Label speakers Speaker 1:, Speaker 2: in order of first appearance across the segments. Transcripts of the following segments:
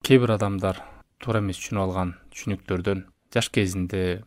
Speaker 1: Кээ бир адамдар туура эмес түшүнүп алган түшүнүктөрдөн жаш кезинде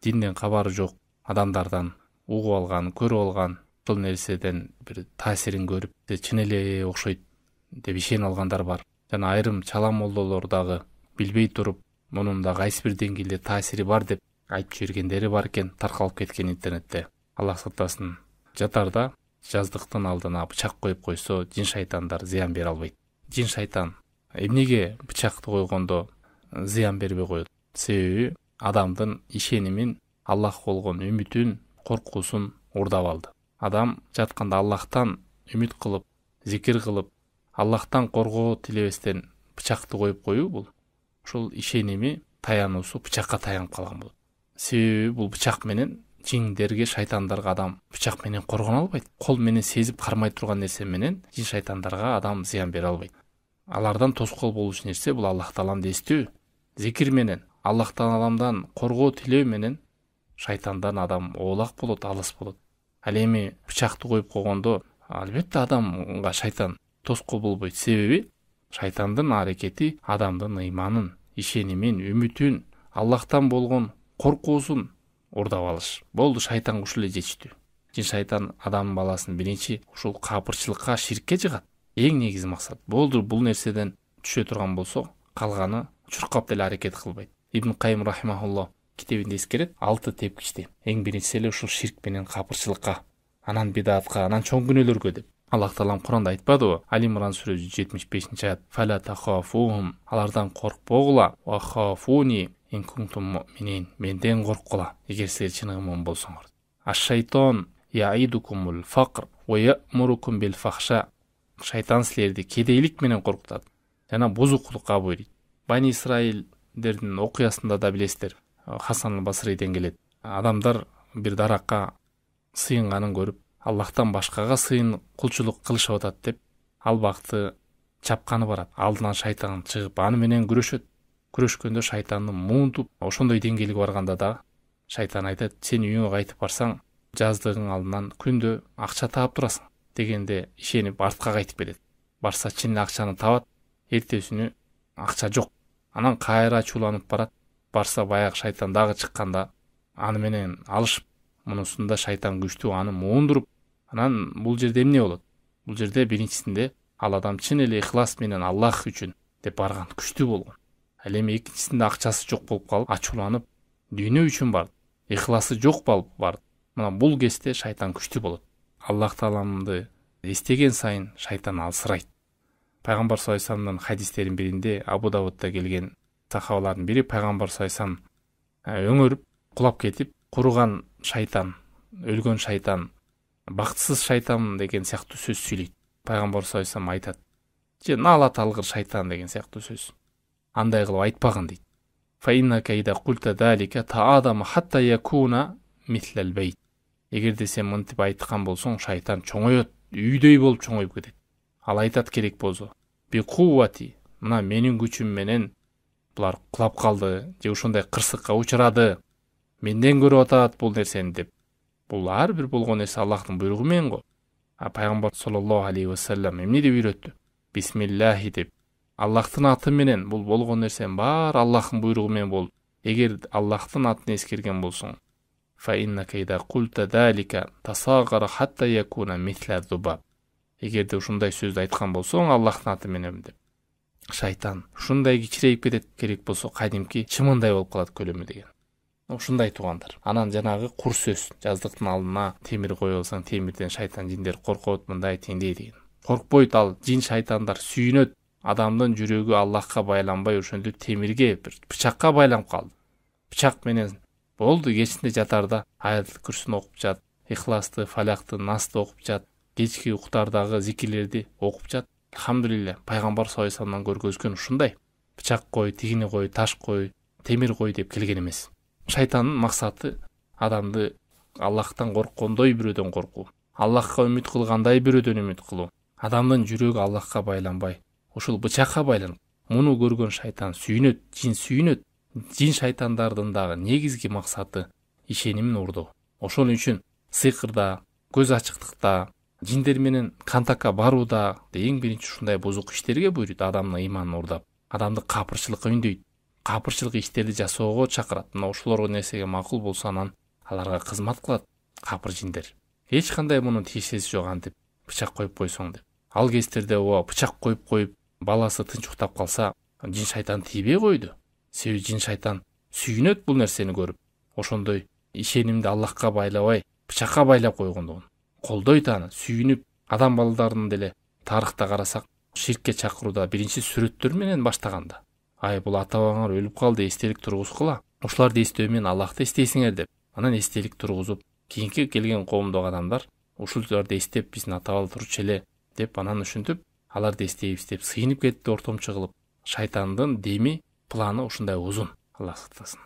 Speaker 1: динден кабары жок адамдардан угуп алган, көрүп алган ушул нерседен бир таасирин көрүп чын эле окшойт деп ишенип алгандар бар. Жана айрым чала молдолор дагы билбей туруп мунун да кайсы бир деңгээлде таасири бар деп айтып жибергендери бар экен, таркалып кеткен интернетте. Аллах сактасын. Жатарда жаздыктын алдына бычак коюп койсо, жин шайтандар зыян бере албайт. Жин шайтан эмнеге бычакты койгондо зыян бербей коет? Себеби адамдын ишенимин, Аллах болгон үмүтүн, коркуусун урдап алды. Адам жатканда Аллахтан үмүт кылып, зикир кылып, Аллахтан коргоо тилебестен бычакты коюп коюу бул ушул ишеними, таянуусу бычакка таянып калган болот. Себеби бул бычак менен жиндерге, шайтандарга адам бычак менен коргоно албайт. Кол менен сезип кармай турган нерсе менен жин шайтандарга адам зыян бере албайт. Алардан тоскоол болуш нерсе бул Аллах Тааланы эстөө, зикир менен, Аллах Тааламдан коргоо тилөө менен шайтандан адам оолак болот, алыс болот. Ал эми бычакты коюп койгондо албетте адамга шайтан тоскоол болбойт. Себеби шайтандын аракети адамдын ыйманын, ишенимин, үмүтүн, Аллахтан болгон коркуусун урдап алыш. Болду, шайтанга ушул эле жетиштүү. Жин шайтан адам баласын биринчи ушул капырчылыкка, ширкке жыгат. Эң негизи максат. Болду, бул нерседен түшө турган болсо, калганы чуркап деле аракет кылбайт. Ибн Кайым рахимахуллах китебинде эскерет, 6 тепкичти. Эң биринчиси эле ушул ширк менен капырчылыкка, анан бидатка, анан чоң күнөөлөргө деп. Аллах Таалам Куранда айтпадыбы? Али Имран сүрөсү 75-аят. Фала тахафухум, алардан коркпогула, ва хафуни ин кунтум муъминин, менден корккула, эгер силер чын ыйман болсоңор. Аш-шайтон яидукумул факр ва я'мурукум бил фахша. Шайтан силерди кедейлик менен коркутат жана бузукулукка буйройт. Бани Исраилдердин окуясында да билесиздер. Хасан ал-Басриден келет. Адамдар бир даракка сыйынганын көрүп, Аллахтан башкага сыйын кулчулук кылышып атат деп, ал бакты чапканы барат. Алдынан шайтан чыгып, аны менен күрөшөт. Күрөшкөндө шайтандын муунтуп, ошондой деңгээлге барганда да шайтан айтат: "Сен үйүңө кайтып барсаң, жаздыгың алдынан күндө акча таап турасың" дегенде ишенип артка кайтып келет. Барса чын акчаны табат, эртесүнү акча жок. Анан кайра ачууланып барат. Барса баягы шайтан дагы чыкканда аны менен алышып, мунусунда шайтан күчтүү, аны муундуруп, анан бул жерде эмне болот? Бул жерде биринчисинде ал адам чын эле ихлас менен Аллах үчүн деп барган, күчтүү болгон. Ал эми экинчисинде акчасы жок болуп калып, ачууланып, дүйнө үчүн бар, ихласы жок болуп бар. Мына бул кезде шайтан күчтүү болот. Аллах Тааламды эстеген сайын шайтан алсырайт. Пайгамбар саллаллаху алейхи вассаламдын хадистеринин биринде, Абу Давудда келген сахабалардын бири Пайгамбар саллаллаху алейхи вассалам өңөрүп, кулап кетип, куруган шайтан, өлгөн шайтан, бактысыз шайтан деген сыяктуу сөз сүйлөйт. Пайгамбар саллаллаху алейхи вассалам айтат: "Же налат алгыр шайтан" деген сыяктуу сөз. Андай кылып айтпагын дейт. Фа иннака ида култа залика таадама хатта якуна мислал бейт. Эгерде сен мынтип айткан болсоң, шайтан чоңоет, үйдөй болуп чоңоюп кетет. Ал айтат керек болсо: "Би куввати", мына менин күчүм менен булар кулап калды, же ушундай кырсыкка учурады. Менден көрүп атат бул нерсени деп. Бул ар бир болгон нерсе Аллахтын буйругу менен го. Пайгамбар саллаллаху алейхи вассалам эмне деп үйрөттү? Бисмиллахи деп. Аллахтын аты менен бул болгон нерсенин баары Аллахтын буйругу менен болот. Эгер Аллахтын атын эскерген болсоң, фа иннака ида култа залика тасагара хатта якуна мисла зубаб. Эгерде ушундай сөздү айткан болсоң, Аллахтын аты менен деп, шайтан ушундай кичирейип кетет, керек болсо кадимки чымындай болуп калат көлөмү деген. Ушундай туугандар. Анан жанагы кур сөз, жаздыктын алдына темир коюп алсаң, темирден шайтан, жиндер коркот, мындай теңдей деген. Коркпойт, ал жин шайтандар сүйүнөт. Адамдын жүрөгү Аллахка байланбай, ошентип темирге, бир бычакка байланып калды. Бычак менен болду, кечинде жатарда аятыл күрсүн окуп жат, ихласты, фалакты, насты окуп жат, кечки уктардагы зикирлерди окуп жат. Алхамдулилля, пайгамбар саллаллаху алейхи вассаламдан көргөзгөн ушундай. Бычак кой, тигини кой, таш кой, темир кой деп келген эмес. Шайтандын максаты адамды Аллахтан корккондой бирөөдөн коркуу, Аллахка үмүт кылгандай бирөөдөн үмүт кылуу. Адамдын жүрөгү Аллахка байланбай, ушул бычакка байланып, муну көргөн шайтан сүйүнөт, жин сүйүнөт. Жин шайтандардын дагы негизги максаты ишенимин урдоо. Ошол үчүн сыйкырда, көз ачыктыкта, жиндер менен контактка барууда эң биринчи ушундай бузук иштерге буйруйт адамдын ыйманын урдап. адамды капырчылыкка үндөйт, капырчылык иштерди жасоого чакырат. Мына ушулорго нерсеге макул болсо анан аларга кызмат кылат капыр жиндер. Эч кандай мунун тиешеси жок антип бычак коюп койсоң деп. Ал кездерде бычак коюп баласы тынч уктап калса, жин шайтан тийбей койду. Себеби жин шайтан сүйүнөт бул нерсени көрүп. Ошондой ишенимди Аллахка байлабай, бычакка байлап койгондугун колдойт, аны сүйүнүп. Адам балдарынын деле тарыхта карасак, ширкке чакырууда биринчи сүрөттөр менен баштаганда, бул ата бабаңар өлүп калды, эстелик тургузгула, ушуларды эстөө менен Аллахты эстейсиңер деп, анан эстелик тургузуп, кийинки келген коомдогу адамдар ушуларды эстеп биздин ата баба турчу эле деп, анан ушинтип аларды эстейбиз деп сыйынып кетти, ортомчу кылып. Шайтандын деми, планы ушундай узун. Аллах сактасын.